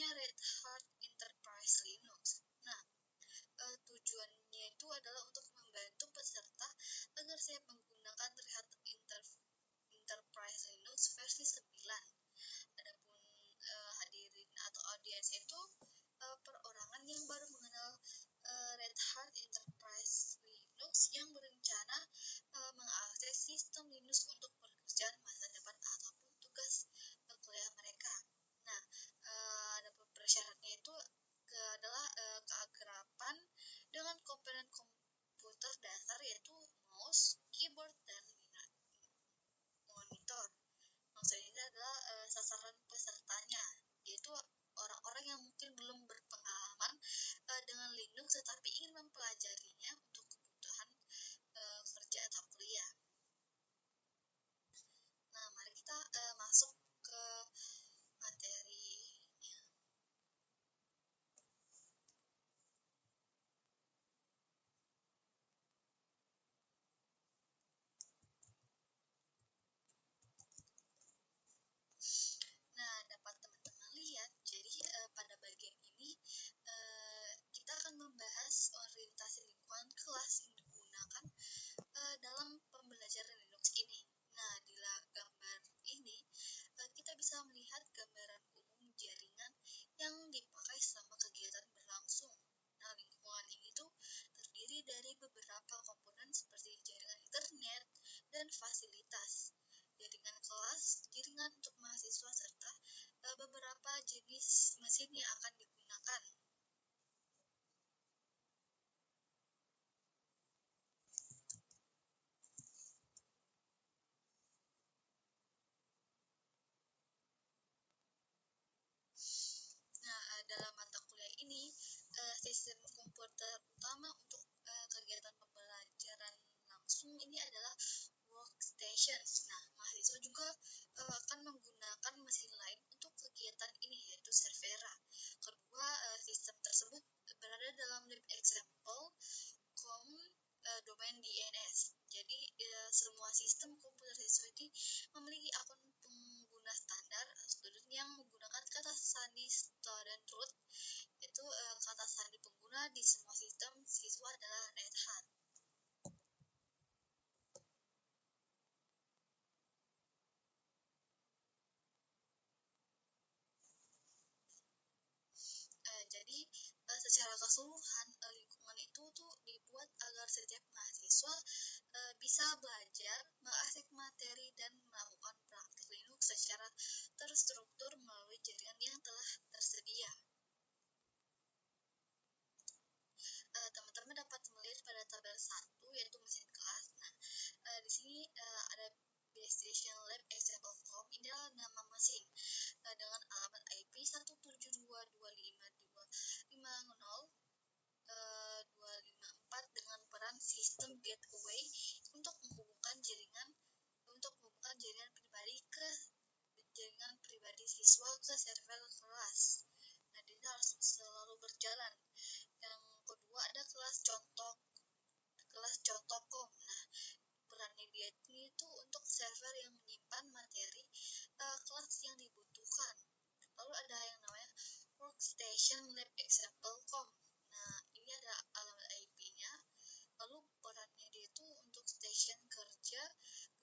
namanya Red Hat Enterprise Linux. Nah, tujuannya itu adalah untuk membantu peserta agar siap menggunakan Red Hat Enterprise Linux versi 9. Adapun hadirin atau audiens itu perorangan yang baru mengenal Red Hat Enterprise Linux yang berencana mengakses sistem Linux untuk pekerjaan masa depan ataupun tugas kuliah mereka. Nah, ada persyaratnya itu adalah keakraban dengan komponen komputer dasar yaitu mouse, keyboard, dan monitor. Maksudnya adalah sasaran pesertanya, yaitu orang-orang yang mungkin belum berpengalaman dengan Linux tetapi ingin mempelajarinya untuk kebutuhan kerja atau kuliah. Nah, mari kita masuk ke materinya. Nah, dapat teman-teman lihat, jadi pada bagian ini kita akan membahas orientasi lingkungan kelas yang digunakan dalam pembelajaran Linux ini. Nah, di gambar ini kita bisa melihat gambaran umum jaringan yang dipakai selama kegiatan berlangsung. Nah, lingkungan ini tuh terdiri dari beberapa komponen seperti jaringan internet dan fasilitas, jaringan kelas, jaringan untuk mahasiswa, serta beberapa jenis mesin yang akan digunakan. Nah, dalam mata kuliah ini, sistem komputer utama untuk kegiatan pembelajaran langsung ini adalah workstation. Nah, mahasiswa juga akan menggunakan mesin lain untuk kegiatan ini, yaitu Servera. Kedua, sistem tersebut berada dalam lab example domain DNS. Jadi, semua sistem komputer siswa ini memiliki akun pengguna standar student yang menggunakan kata sandi student root, yaitu kata sandi pengguna di semua sistem siswa adalah Red Hat. Jadi secara keseluruhan lingkungan itu tuh dibuat agar setiap mahasiswa bisa belajar, mengakses materi, dan melakukan praktik Linux secara terstruktur melalui jaringan yang telah tersedia. Teman-teman dapat melihat pada tabel 1 yaitu mesin kelas. Nah, di sini ada Station Lab Example.com. Ini adalah nama mesin dengan alamat IP 172.250.254 dengan peran sistem gateway untuk menghubungkan jaringan pribadi siswa ke server kelas. Nah, ini harus selalu berjalan. Yang kedua ada kelas contoh.com. Nah, perannya dia ini itu untuk server yang menyimpan materi kelas yang dibutuhkan. Lalu ada yang namanya workstation lab example.com. Nah, ini ada alamat IP-nya. Lalu perannya dia itu untuk station kerja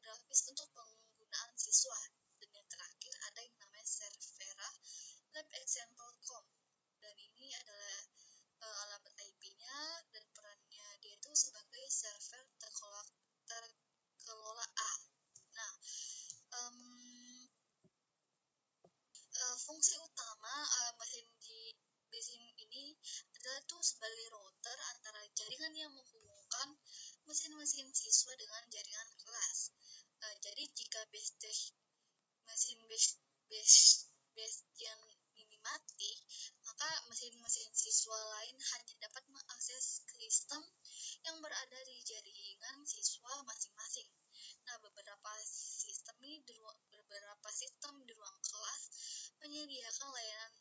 grafis untuk penggunaan siswa. Dan yang terakhir ada yang namanya Servera lab example.com. Dan ini adalah alamat IP-nya dan perannya dia itu sebagai server terkelola A. Nah, fungsi utama mesin ini adalah tuh sebagai router antara jaringan yang menghubungkan mesin-mesin siswa dengan jaringan kelas. Jadi jika mesin yang ini mati, maka mesin-mesin siswa lain hanya dapat mengakses sistem yang berada di jaringan siswa masing-masing. Nah, beberapa sistem di ruang kelas menyediakan layanan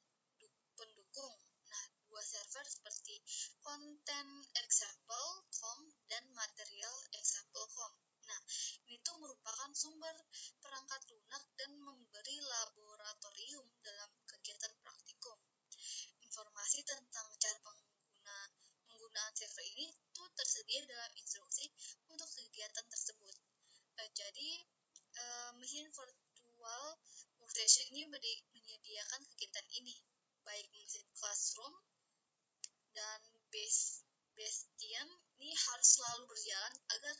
pendukung. Nah, dua server seperti content example.com dan material example.com. Nah, ini tuh merupakan sumber perangkat lunak dan memberi laboratorium dalam kegiatan praktikum. Jadi mesin virtual workstation ini menyediakan kegiatan ini, baik mesin classroom dan Bastion ini harus selalu berjalan agar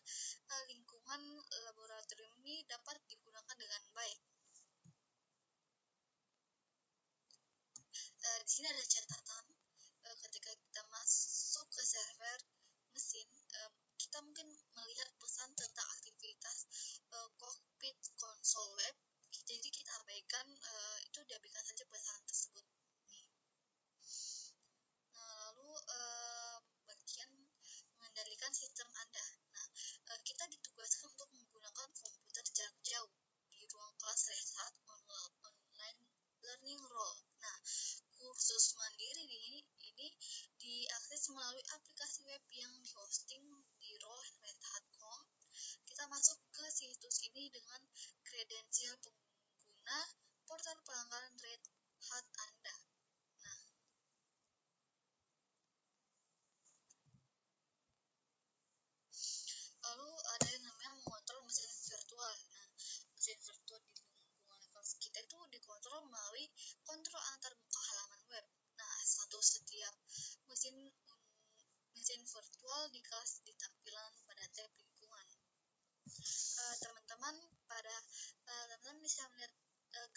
lingkungan laboratorium ini dapat digunakan dengan baik. Di sini ada catatan ketika kita masuk ke server mesin, kita mungkin melihat pesan tentang aktivitas cockpit console web. Jadi kita abaikan diabaikan saja pesan tersebut. Lalu bagian mengendalikan sistem Anda. Kita ditugaskan untuk menggunakan komputer jarak jauh di ruang kelas Rehat online learning role. Kursus mandiri ini diakses melalui aplikasi web yang dihosting di role.redhat.com. Kita masuk ke situs ini dengan kredensial pengguna portal pelanggan Red Hat Anda. Lalu ada yang namanya mengontrol mesin virtual. Mesin virtual di lingkungan kelas kita itu dikontrol melalui kontrol antarmuka halaman web. Setiap mesin virtual di kelas ditampilkan pada tab lingkungan. Teman-teman bisa melihat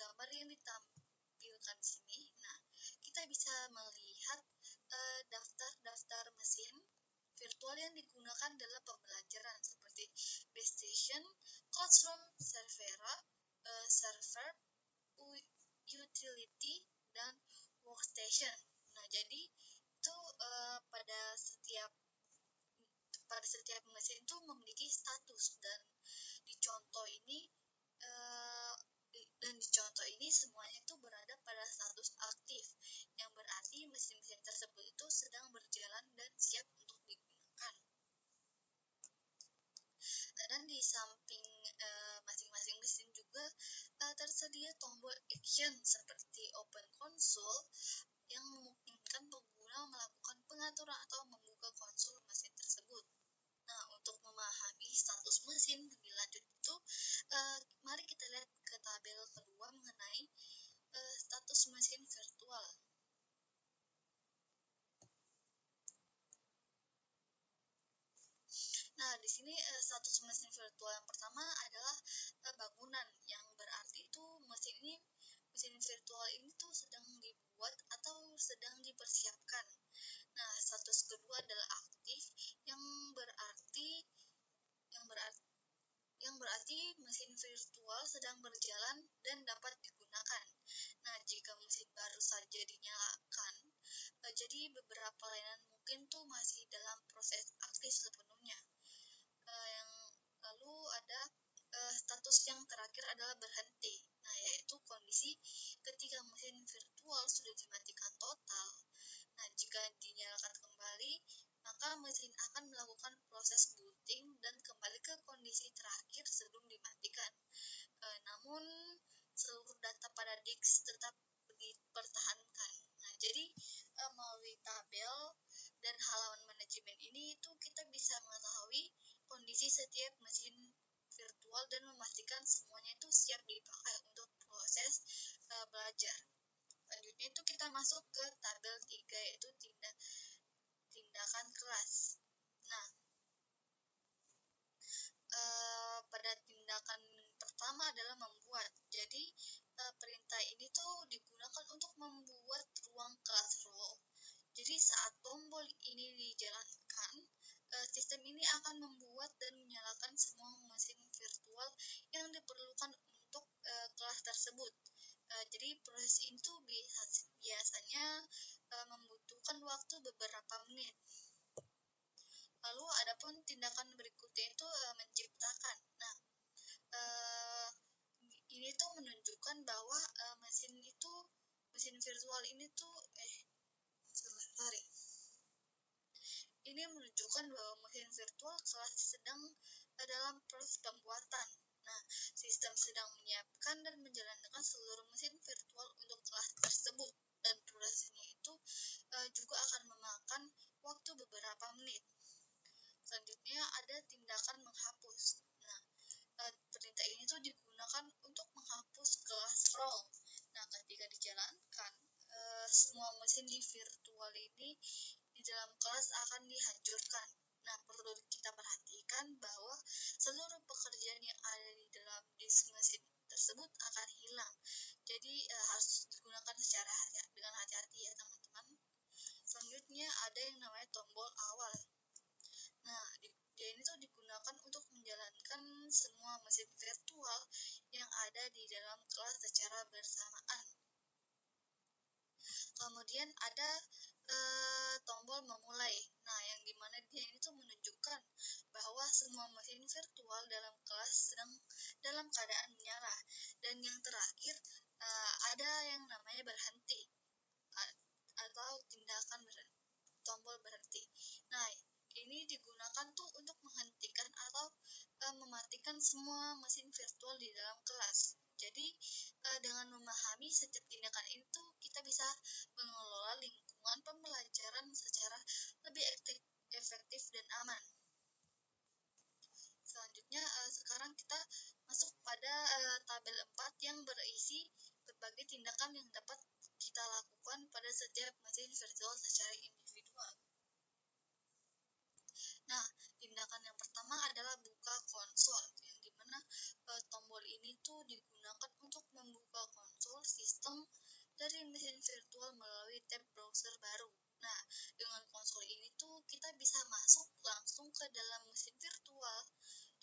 gambar yang ditampilkan di sini. Kita bisa melihat daftar mesin virtual yang digunakan dalam pembelajaran seperti base station, classroom, server, utility, dan workstation. Jadi itu pada setiap mesin itu memiliki status, dan di contoh ini semuanya itu berada pada status aktif, yang berarti mesin-mesin tersebut itu sedang berjalan dan siap untuk digunakan. Dan di samping masing-masing mesin juga tersedia tombol action seperti open console yang memungkinkan pengguna melakukan pengaturan atau membuka konsol mesin tersebut. Untuk memahami status mesin lebih lanjut itu, mari kita lihat ke tabel kedua mengenai status mesin virtual. Di sini status mesin virtual yang pertama adalah bangunan, yang berarti itu mesin virtual ini tuh sedang dibuat atau sedang dipersiapkan. Status kedua adalah aktif, yang berarti mesin virtual sedang berjalan dan dapat digunakan. Jika mesin baru saja dinyalakan, jadi beberapa layanan mungkin tuh masih dalam proses aktif sepenuhnya. Lalu ada status yang terakhir adalah berhenti, yaitu kondisi ketika mesin virtual sudah dimatikan total. Jika dinyalakan kembali, maka mesin akan melakukan proses booting dan kembali ke kondisi terakhir sebelum dimatikan. Namun seluruh data pada disk tetap dipertahankan. Jadi melalui tabel dan halaman manajemen ini itu kita bisa mengetahui kondisi setiap mesin virtual dan memastikan semuanya itu siap dipakai untuk proses belajar. Selanjutnya itu kita masuk ke tabel 3, yaitu tindakan kelas. Pada tindakan pertama adalah membuat. Jadi perintah ini tuh digunakan untuk membuat ruang classroom. Jadi saat tombol ini dijalankan, sistem ini akan membuat dan menyalakan semua mesin virtual yang diperlukan untuk kelas tersebut. Jadi proses itu biasanya membutuhkan waktu beberapa menit. Lalu adapun tindakan berikutnya itu menciptakan. Ini tuh menunjukkan bahwa mesin virtual ini tuh ini menunjukkan bahwa mesin virtual kelas sedang dalam proses pembuatan. Sistem sedang menyiapkan dan menjalankan seluruh mesin virtual untuk kelas tersebut, dan prosesnya itu juga akan memakan waktu beberapa menit. Selanjutnya ada tindakan menghapus. mesin di virtual ini di dalam kelas akan dihancurkan. Nah, perlu kita perhatikan bahwa seluruh pekerjaan yang ada di dalam disk mesin tersebut akan hilang. Jadi harus digunakan dengan hati-hati ya teman-teman. Selanjutnya ada yang namanya tombol awal. Nah, dia ini tuh digunakan untuk menjalankan semua mesin virtual yang ada di dalam kelas secara bersamaan. Kemudian ada tombol memulai. Nah, yang dimana dia ini tuh menunjukkan bahwa semua mesin virtual dalam kelas sedang dalam keadaan menyala. Dan yang terakhir ada yang namanya berhenti atau tindakan tombol berhenti. Nah, ini digunakan tuh untuk menghentikan atau mematikan semua mesin virtual di dalam kelas. Jadi, dengan memahami setiap tindakan itu, kita bisa mengelola lingkungan pembelajaran secara lebih efektif dan aman. Selanjutnya, sekarang kita masuk pada tabel 4 yang berisi berbagai tindakan yang dapat kita lakukan pada setiap mesin virtual secara individual. Nah, tindakan yang pertama adalah buka konsol, yang dimana tombol ini tuh digunakan untuk membuka konsol sistem dari mesin virtual melalui tab browser baru. Nah, dengan konsol ini tuh kita bisa masuk langsung ke dalam mesin virtual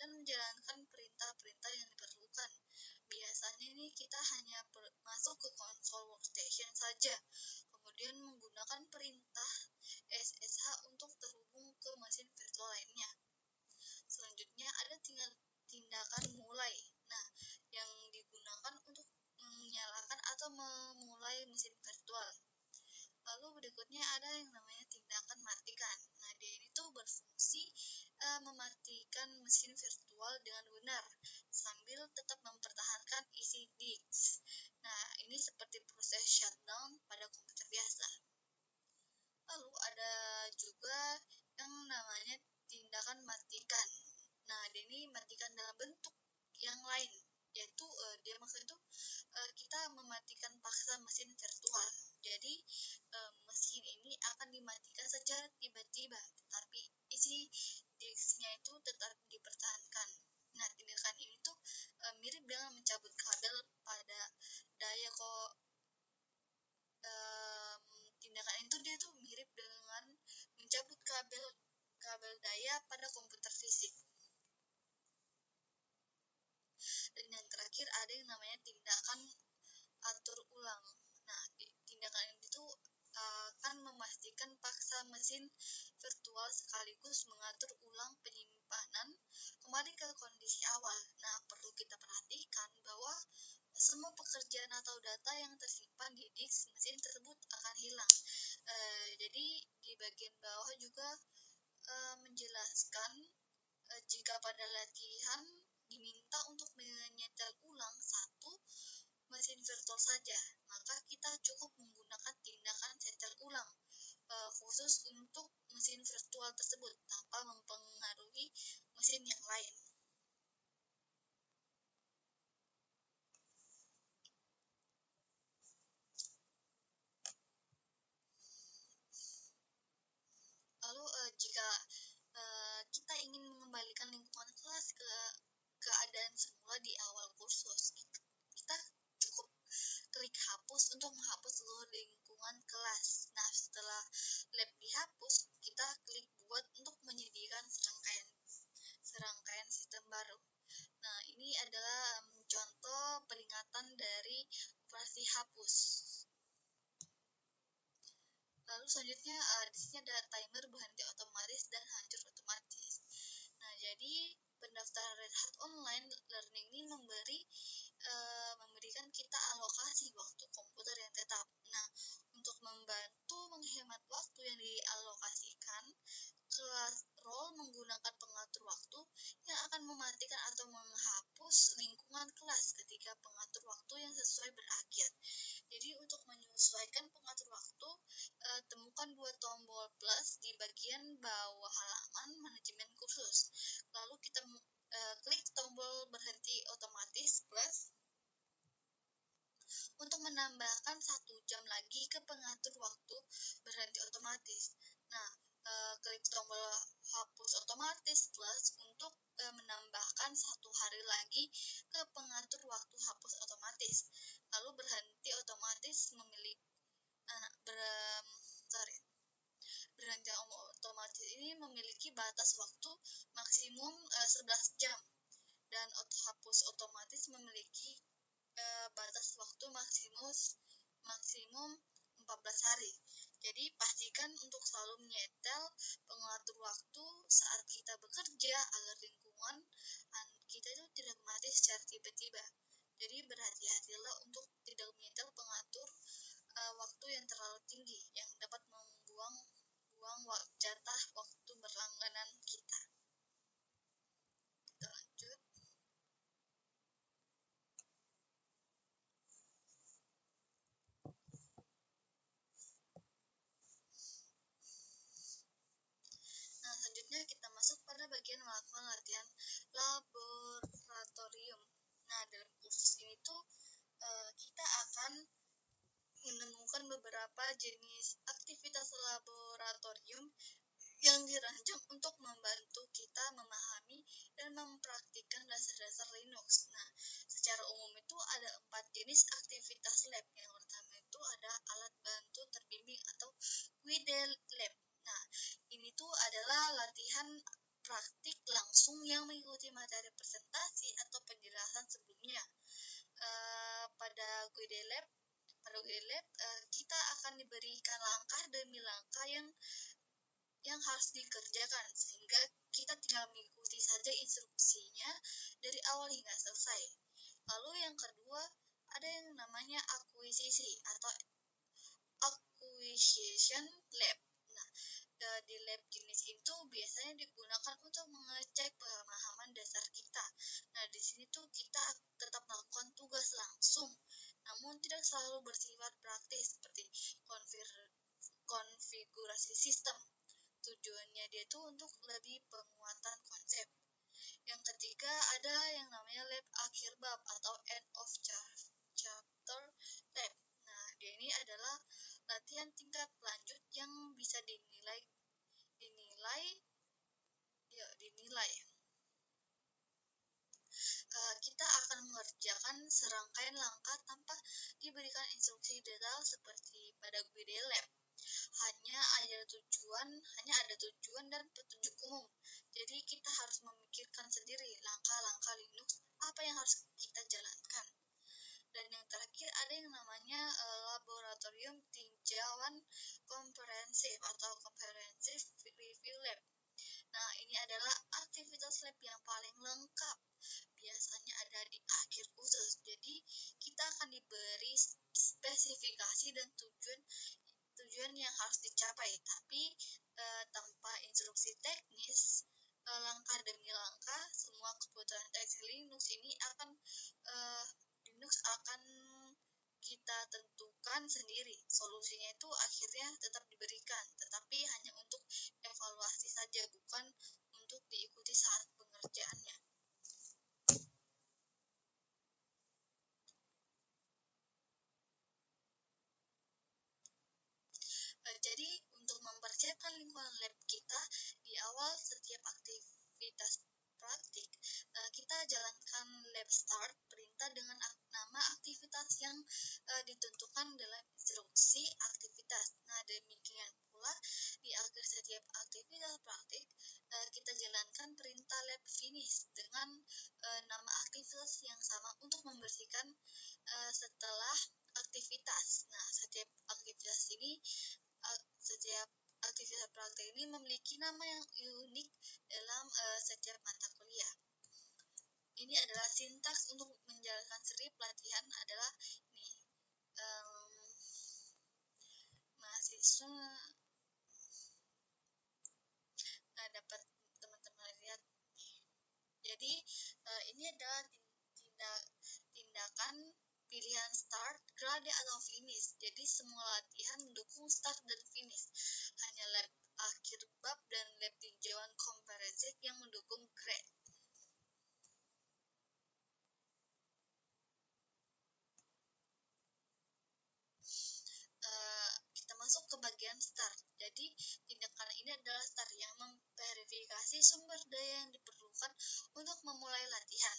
dan menjalankan perintah-perintah yang diperlukan. Biasanya nih kita hanya masuk ke konsol workstation saja, kemudian menggunakan perintah SSH untuk terhubung ke mesin virtual lainnya. Selanjutnya ada tindakan mulai. Nah, yang digunakan untuk menyalakan atau memulai mesin virtual. Lalu berikutnya ada yang namanya tindakan matikan. Nah, dia ini tuh berfungsi mematikan mesin virtual dengan benar sambil tetap mempertahankan isi disk. Nah, ini seperti proses shutdown pada komputer biasa. Lalu ada juga yang namanya tindakan matikan. Nah, ini matikan dalam bentuk yang lain, yaitu dia maksudnya itu kita mematikan paksa mesin virtual. Jadi mesin ini akan dimatikan secara tiba-tiba, tetapi isi disknya itu tetap dipertahankan. Nah, tindakan ini tuh mirip dengan mencabut kabel pada daya tindakan itu dia tuh mirip dengan mencabut kabel daya pada komputer fisik. Dan yang terakhir ada yang namanya tindakan atur ulang. Nah, tindakan itu akan memastikan paksa mesin virtual sekaligus mengatur ulang penyimpanan kembali ke kondisi awal. Nah, perlu kita perhatikan bahwa semua pekerjaan atau data yang tersimpan di disk mesin tersebut akan hilang. Jadi di bagian bawah juga menjelaskan jika pada latihan diminta untuk menyetel ulang satu mesin virtual saja, maka kita cukup menggunakan tindakan setel ulang khusus untuk mesin virtual tersebut tanpa mempengaruhi mesin yang lain. Lalu jika kita ingin mengembalikan lingkungan kelas ke keadaan semula di awal kursus, kita cukup klik hapus untuk menghapus seluruh lingkungan kelas. Nah, setelah lab dihapus, kita klik buat untuk menyediakan serangkaian sistem baru. Nah, ini adalah contoh peringatan dari operasi hapus. Lalu selanjutnya di sini ada timer berhenti otomatis dan hancur otomatis. Nah, jadi pendaftaran Red Hat Online Learning ini memberikan kita alokasi waktu komputer yang tetap. Nah, untuk membantu menghemat waktu yang dialokasikan, kelas role menggunakan pengatur waktu yang akan mematikan atau menghapus lingkungan kelas ketika pengatur waktu yang sesuai berakhir. Jadi untuk menyesuaikan pengatur waktu, temukan dua tombol plus di bagian bawah halaman manajemen kursus. Lalu kita klik tombol berhenti otomatis plus untuk menambahkan 1 jam lagi ke pengatur waktu otomatis. Nah, klik tombol hapus otomatis plus untuk menambahkan 1 hari lagi ke pengatur waktu hapus otomatis. Lalu berhenti otomatis berhenti otomatis ini memiliki batas waktu maksimum 11 jam dan hapus otomatis memiliki batas waktu maksimum 14 hari. Jadi pastikan untuk selalu menyetel pengatur waktu saat kita bekerja agar lingkungan kita itu tidak mati secara tiba-tiba. Jadi berhati-hatilah untuk tidak menyetel pengatur waktu yang terlalu tinggi yang dapat membuang jatah waktu berlangganan kita. Kita lanjut. Nah, selanjutnya kita masuk pada bagian melakukan latihan laboratorium. Nah, dalam kursus ini tuh kita akan menemukan beberapa jenis aktivitas laboratorium yang dirancang untuk membantu kita memahami dan mempraktikkan dasar-dasar Linux. Nah, secara umum itu ada 4 jenis aktivitas lab. Yang pertama itu ada alat bantu terbimbing atau QIDE lab. Nah, ini tuh adalah latihan praktik langsung yang mengikuti materi presentasi atau penjelasan sebelumnya. Pada QIDE lab kita akan diberikan langkah demi langkah yang harus dikerjakan sehingga kita tinggal mengikuti saja instruksinya dari awal hingga selesai. Lalu yang kedua ada yang namanya akuisisi atau acquisition lab. Nah, di lab jenis itu biasanya digunakan untuk mengecek pemahaman dasar kita. Nah, di sini tuh kita tetap melakukan tugas langsung, namun tidak selalu bersifat praktis seperti konfigurasi sistem. Tujuannya dia tuh untuk lebih penguatan konsep. Yang ketiga ada yang namanya lab akhir bab atau end of chapter lab. Nah, dia ini adalah latihan tingkat lanjut yang bisa dinilai. Kita akan mengerjakan serangkaian langkah tanpa diberikan instruksi detail seperti pada QIDE lab. Hanya ada tujuan dan petunjuk umum. Jadi kita harus memikirkan sendiri langkah-langkah Linux apa yang harus kita jalankan. Dan yang terakhir ada yang namanya laboratorium tinjauan komprehensif atau comprehensive review lab. Nah, ini adalah aktivitas lab yang paling lengkap. Biasanya ada di akhir kursus. Jadi kita akan diberi spesifikasi dan tujuan yang harus dicapai, tapi tanpa instruksi teknis, langkah demi langkah semua kebutuhan teknis Linux akan kita tentukan sendiri. Solusinya itu akhirnya tetap diberikan, tetapi hanya untuk evaluasi saja, bukan untuk diikuti saat pengerjaannya. Jadi untuk mempersiapkan lingkungan lab kita di awal setiap aktivitas praktik, kita jalankan lab start perintah dengan nama aktivitas yang ditentukan dalam instruksi aktivitas. Nah, demikian pula di akhir setiap aktivitas praktik kita jalankan perintah lab finish dengan nama aktivitas yang sama untuk membersihkan setelah aktivitas. Nah, setiap aktivitas praktik ini memiliki nama yang unik dalam setiap mata kuliah. Ini adalah sintaks untuk menjalankan seri pelatihan adalah ini. Mahasiswa dapat teman-teman lihat. Jadi ini adalah tindakan pilihan start, grade atau finish. Jadi semua latihan mendukung start dan finish. Hanya lab akhir bab dan lab tinjauan komprehensif yang mendukung grade. Kita masuk ke bagian latihan start. Jadi tindakan ini adalah start yang memverifikasi sumber daya yang diperlukan untuk memulai latihan.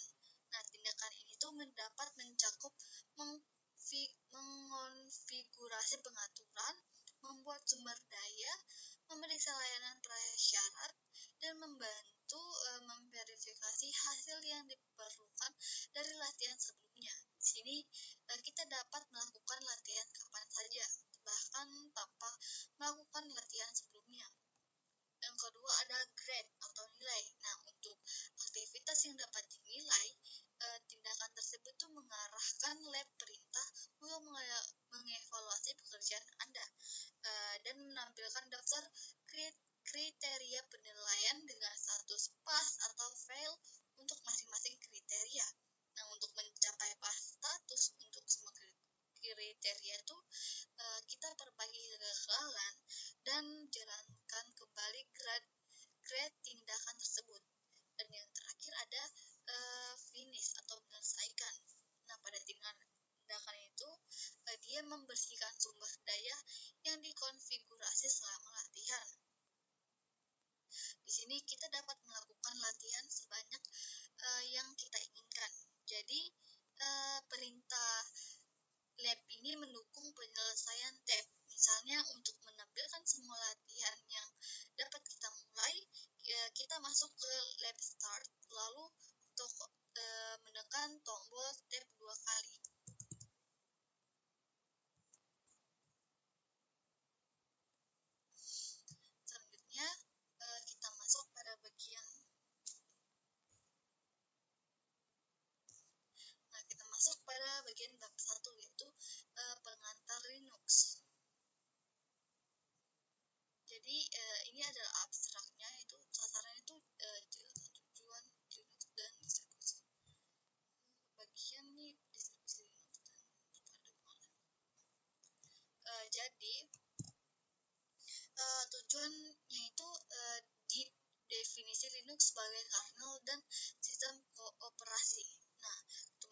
Nah, tindakan ini tuh mendapat mencakup mengonfigurasi pengaturan, membuat sumber daya, memeriksa layanan prasyarat, dan membantu memverifikasi hasil yang diperlukan dari latihan sebelumnya. Di sini kita dapat melakukan latihan kapan saja, bahkan tanpa melakukan latihan sebelumnya. Yang kedua ada grade atau nilai. Nah, untuk aktivitas yang dapat dinilai, tindakan tersebut tuh mengarahkan lab perintah untuk mengevaluasi pekerjaan Anda dan menampilkan daftar kriteria penilaian dengan status pass atau fail untuk masing-masing kriteria. Nah, untuk mencapai pass status untuk semua kriteria itu kita perbaiki kegagalan dan jalankan kembali grade tindakan tersebut. Dan yang terakhir ada finish atau menyelesaikan. Nah, pada tindakan itu dia membersihkan sumber daya yang dikonfigurasi selama latihan. Di sini kita dapat melakukan latihan sebanyak yang kita inginkan. Jadi perintah lab ini mendukung penyelesaian tab. Misalnya untuk menampilkan semua latihan yang dapat kita mulai, kita masuk ke lab start, lalu untuk menekan tombol tab 2 kali. Selanjutnya kita masuk pada bagian bab 1, yaitu pengantar Linux. Jadi ini adalah abstraknya, itu sasarannya itu tujuan Linux dan distribusi. Bagian nih distribusi Linux dan jadi tujuannya itu di definisi Linux sebagai kernel dan sistem operasi. Nah,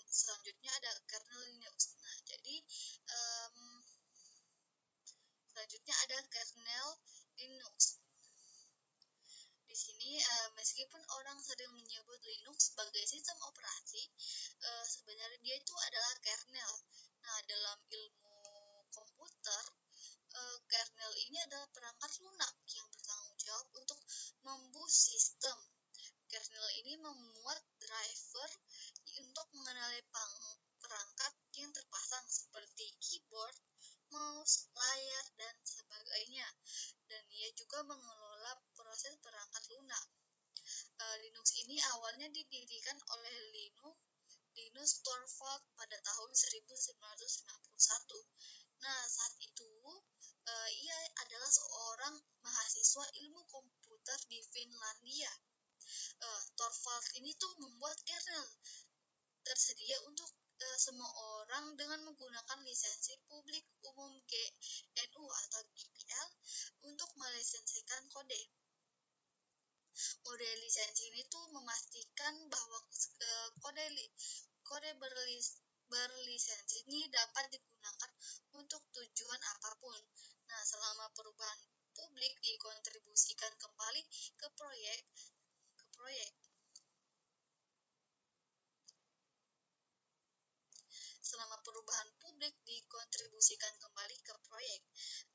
selanjutnya ada kernel Linux. Nah, jadi selanjutnya ada kernel Linux. Di sini meskipun orang sering menyebut Linux sebagai sistem operasi, sebenarnya dia itu adalah kernel. Nah, dalam ilmu komputer, kernel ini adalah perangkat lunak yang bertanggung jawab untuk membuat sistem. Kernel ini memuat driver untuk mengenali perangkat yang terpasang seperti keyboard, mouse, layar, dan sebagainya. Dan ia juga mengelola proses perangkat lunak. Linux ini awalnya didirikan oleh Linus Torvalds pada tahun 1991. Nah, saat itu ia adalah seorang mahasiswa ilmu komputer di Finlandia. Torvalds ini tuh membuat kernel tersedia untuk semua orang dengan menggunakan lisensi publik umum GNU atau GPL untuk melisensikan kode. Model lisensi ini tuh memastikan bahwa kode berlisensi ini dapat digunakan untuk tujuan apapun. Nah, selama perubahan publik dikontribusikan kembali ke proyek.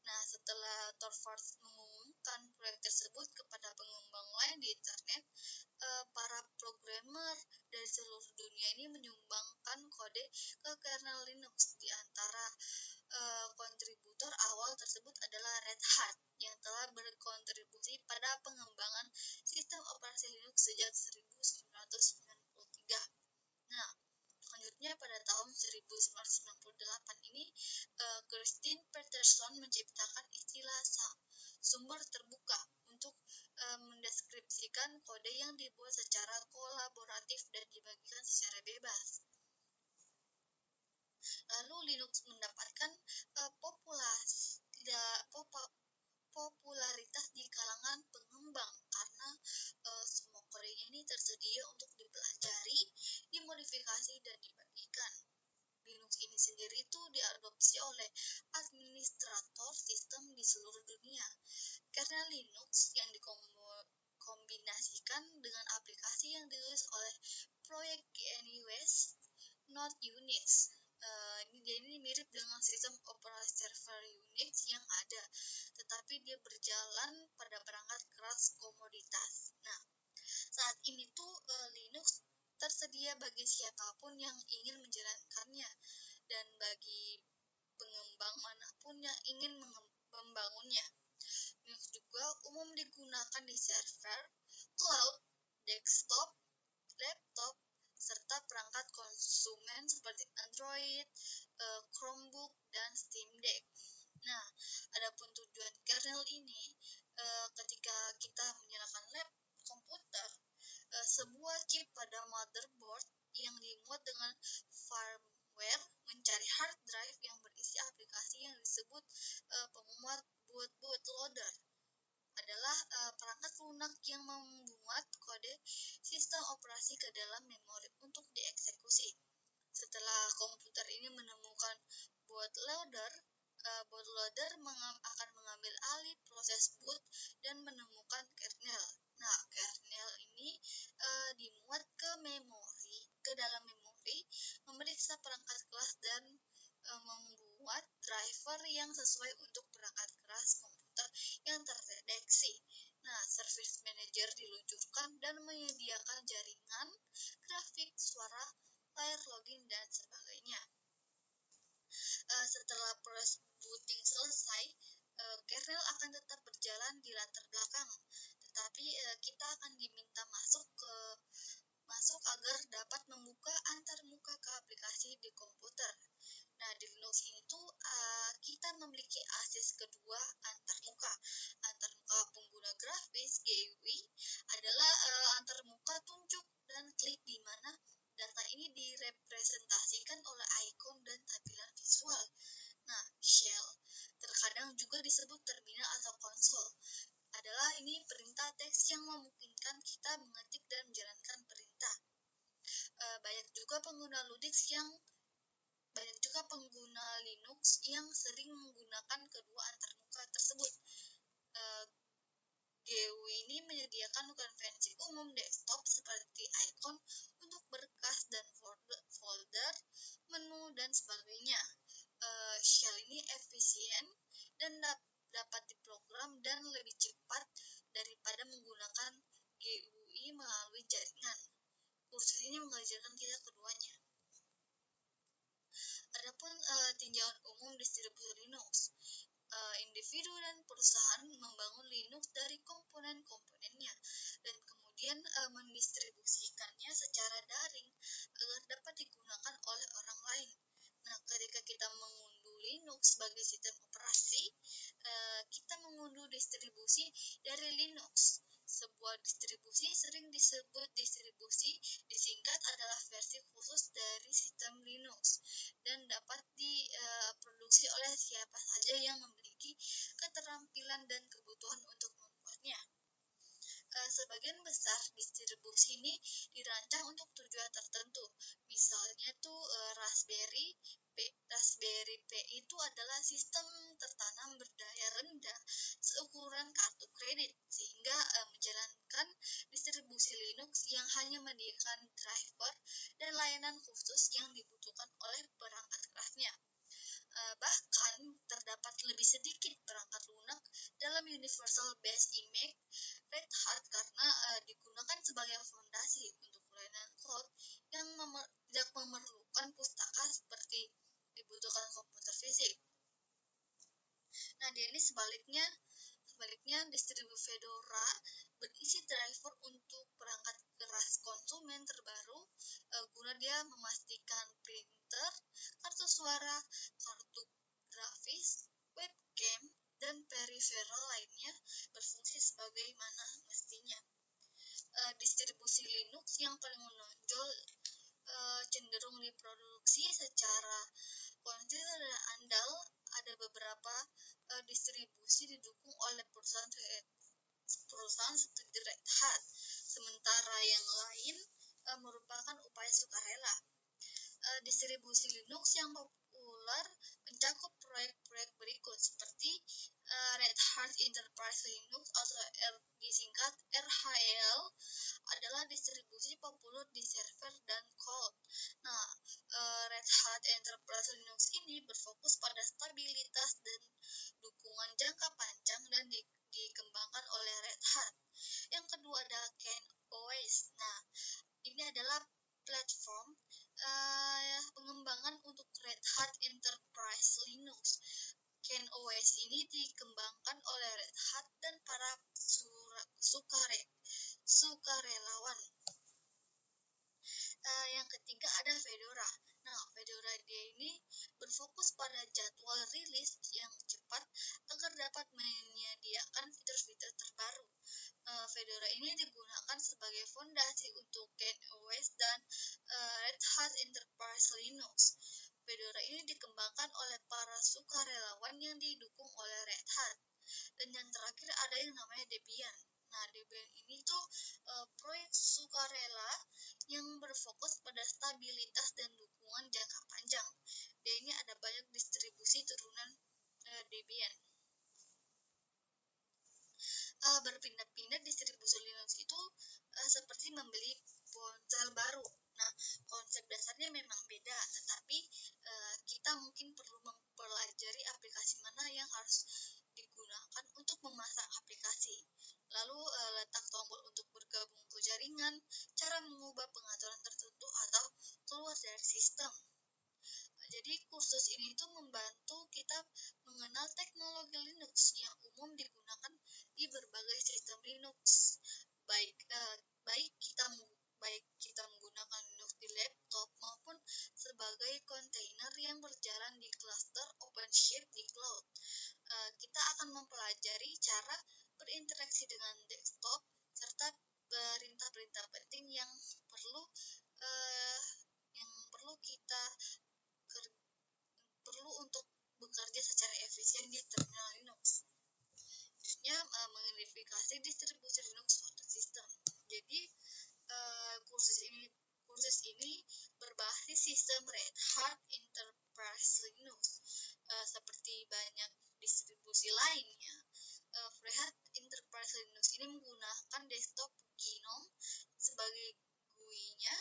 Nah, setelah Torvalds mengumumkan proyek tersebut kepada pengembang lain di internet, para programmer dari seluruh dunia ini menyumbangkan kode ke kernel Linux. Di antara kontributor awal tersebut adalah Red Hat yang telah berkontribusi pada pengembangan sistem operasi Linux sejak 1993. Nah, selanjutnya pada tahun 1998 ini, Christine Peterson menciptakan istilah sumber terbuka untuk mendeskripsikan kode yang dibuat secara kolaboratif dan dibagikan secara bebas. Lalu Linux mendapatkan popularitas di kalangan pengembang karena semua kodenya ini tersedia untuk dipelajari, dimodifikasi, dan dibagikan. Linux ini sendiri itu diadopsi oleh administrator sistem di seluruh dunia kernel Linux yang dikombinasikan dengan aplikasi yang ditulis oleh proyek GNU West, not Unix. Jadi mirip dengan sistem operasi server Unix yang ada, tetapi dia berjalan pada perangkat keras komoditas. Nah, saat ini tuh Linux tersedia bagi siapapun yang ingin menjalankannya dan bagi pengembang manapun yang ingin membangunnya. Linux juga umum digunakan di server, cloud, desktop, laptop, serta perangkat konsumen seperti Android, Chromebook, dan Steam Deck. Nah, adapun tujuan kernel ini, ketika kita menyalakan komputer, sebuah chip pada motherboard yang dimuat dengan firmware mencari hard drive yang berisi aplikasi yang disebut pemuat bootloader adalah perangkat lunak yang membuat kode sistem operasi ke dalam memori untuk dieksekusi. Setelah komputer ini menemukan bootloader akan mengambil alih proses boot dan menemukan kernel. Nah, kernel ini dimuat ke dalam memori, memeriksa perangkat keras dan membuat driver yang sesuai untuk perangkat keras komputer yang terdeteksi. Nah, service manager diluncurkan dan menyediakan jaringan, grafik, suara, layar login, dan sebagainya. Setelah proses booting selesai, kernel akan tetap berjalan di latar belakang, tetapi kita akan diminta masuk agar dapat membuka antarmuka ke aplikasi di komputer. Nah, di Linux ini tuh kita memiliki akses kedua antarmuka. Antarmuka pengguna grafis GUI adalah antarmuka tunjuk dan klik di mana data ini direpresentasikan oleh ikon dan tampilan visual. Nah, shell, terkadang juga disebut terminal atau konsol, adalah ini perintah teks yang memungkinkan kita mengetik dan menjalankan perintah. Banyak juga pengguna Linux yang sering menggunakan kedua antarmuka tersebut. GUI ini menyediakan konvensi umum desktop seperti ikon untuk berkas dan folder, menu, dan sebagainya. Shell ini efisien dan dapat diprogram dan lebih cepat daripada menggunakan GUI melalui jaringan. Kursus ini mengajarkan kita keduanya. Adapun tinjauan umum distribusi Linux. Individu dan perusahaan membangun Linux dari komponen-komponennya dan kemudian mendistribusikannya secara daring agar dapat digunakan oleh orang lain. Nah, ketika kita mengunduh Linux sebagai sistem operasi, kita mengunduh distribusi dari Linux. Sebuah distribusi sering disebut distribusi, disingkat adalah versi khusus dari sistem Linux dan dapat diproduksi oleh siapa saja yang memiliki keterampilan dan kebutuhan untuk membuatnya. Sebagian besar distribusi ini dirancang untuk tujuan tertentu. Misalnya tuh Raspberry Pi itu adalah sistem tertanam berdaya rendah seukuran kartu kredit, sehingga menjalankan distribusi Linux yang hanya menyediakan driver dan layanan khusus yang dibutuhkan oleh perangkat kerasnya. Bahkan terdapat lebih sedikit perangkat lunak dalam Universal Basic Image Red Hat karena digunakan sebagai fondasi untuk layanan cloud yang tidak memerlukan pustaka seperti dibutuhkan komputer fisik. Nah, ini sebaliknya distribusi Fedora berisi driver untuk perangkat keras konsumen terbaru guna dia memastikan printer, kartu suara, kartu grafis, webcam, dan peripheral lainnya berfungsi sebagaimana mestinya. Distribusi Linux yang paling menonjol cenderung diproduksi secara konsisten dan andal. Ada beberapa distribusi didukung oleh perusahaan seperti Red Hat, sementara yang lain merupakan upaya sukarela. Distribusi Linux yang populer mencakup proyek-proyek berikut seperti Red Hat Enterprise Linux atau disingkat RHEL adalah distribusi populer di server dan cloud. Nah, Red Hat Enterprise Linux ini berfokus pada stabilitas dan dukungan jangka panjang dan dikembangkan oleh Red Hat. Yang kedua ada CentOS. Nah, ini adalah platform pengembangan untuk Red Hat Enterprise Linux. CentOS ini dikembangkan oleh Red Hat dan para sukarelawan. Yang ketiga ada Fedora. Nah, Fedora dia ini berfokus pada jadwal rilis yang cepat agar dapat menyediakan fitur-fitur terbaru. Fedora ini digunakan sebagai fondasi untuk CentOS dan Red Hat Enterprise Linux. Fedora ini dikembangkan oleh para sukarelawan yang didukung oleh Red Hat. Dan yang terakhir ada yang namanya Debian. Nah, Debian ini tuh proyek sukarela yang berfokus pada stabilitas dan dukungan jangka panjang. Dan ini ada banyak distribusi turunan Debian. Berpindah-pindah distribusi Linux itu seperti membeli ponsel baru. Nah, konsep dasarnya memang beda, tetapi kita mungkin perlu mempelajari aplikasi mana yang harus digunakan untuk memasang aplikasi. Lalu letak tombol untuk bergabung ke jaringan, cara mengubah pengaturan tertentu atau keluar dari sistem. Jadi kursus ini tuh membantu kita mengenal teknologi Linux yang umum digunakan di berbagai sistem Linux. Baik kita menggunakan Linux di laptop maupun sebagai kontainer yang berjalan di cluster OpenShift di cloud. Kita akan mempelajari cara berinteraksi dengan desktop serta perintah-perintah penting yang perlu untuk bekerja secara efisien di terminal Linux. Selanjutnya mengidentifikasi distribusi Linux suatu sistem. Jadi kursus ini berbasis sistem Red Hat Enterprise Linux seperti banyak distribusi lainnya. Red Hat Enterprise Linux ini menggunakan desktop GNOME sebagai GUI-nya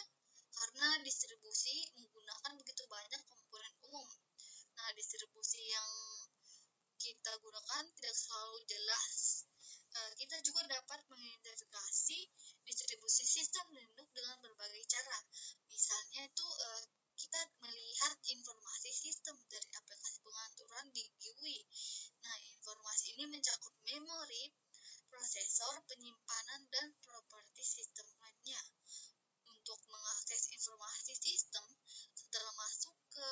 karena distribusi menggunakan begitu banyak komponen umum. Nah, distribusi yang kita gunakan tidak selalu jelas. Kita juga dapat mengidentifikasi distribusi sistem Linux dengan berbagai cara. Misalnya itu kita melihat informasi sistem dari aplikasi pengaturan di GUI. Nah, informasi ini mencakup memori, prosesor, penyimpanan, dan properti sistem lainnya. Untuk mengakses informasi sistem, setelah masuk ke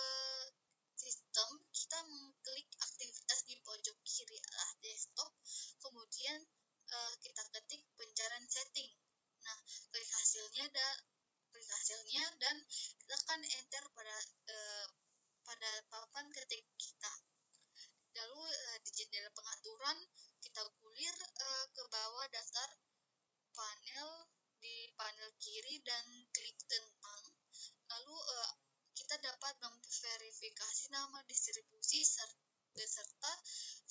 sistem, kita mengklik aktivitas di pojok kiri atas desktop, kemudian kita ketik pencarian setting. Nah, klik hasilnya dan tekan enter pada papan ketik kita. Lalu di jendela pengaturan kita gulir ke bawah daftar panel di panel kiri dan klik tentang. Lalu kita dapat memverifikasi nama distribusi beserta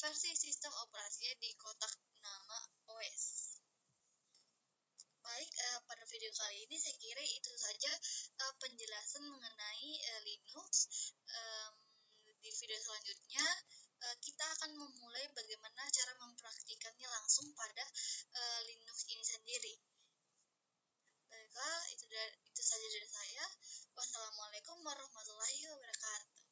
versi sistem operasinya di kotak nama OS. Baik, pada video kali ini saya kira itu saja penjelasan mengenai Linux. Di video selanjutnya kita akan memulai bagaimana cara mempraktikannya langsung pada Linux ini sendiri. Baiklah, itu saja dari saya. Wassalamualaikum warahmatullahi wabarakatuh.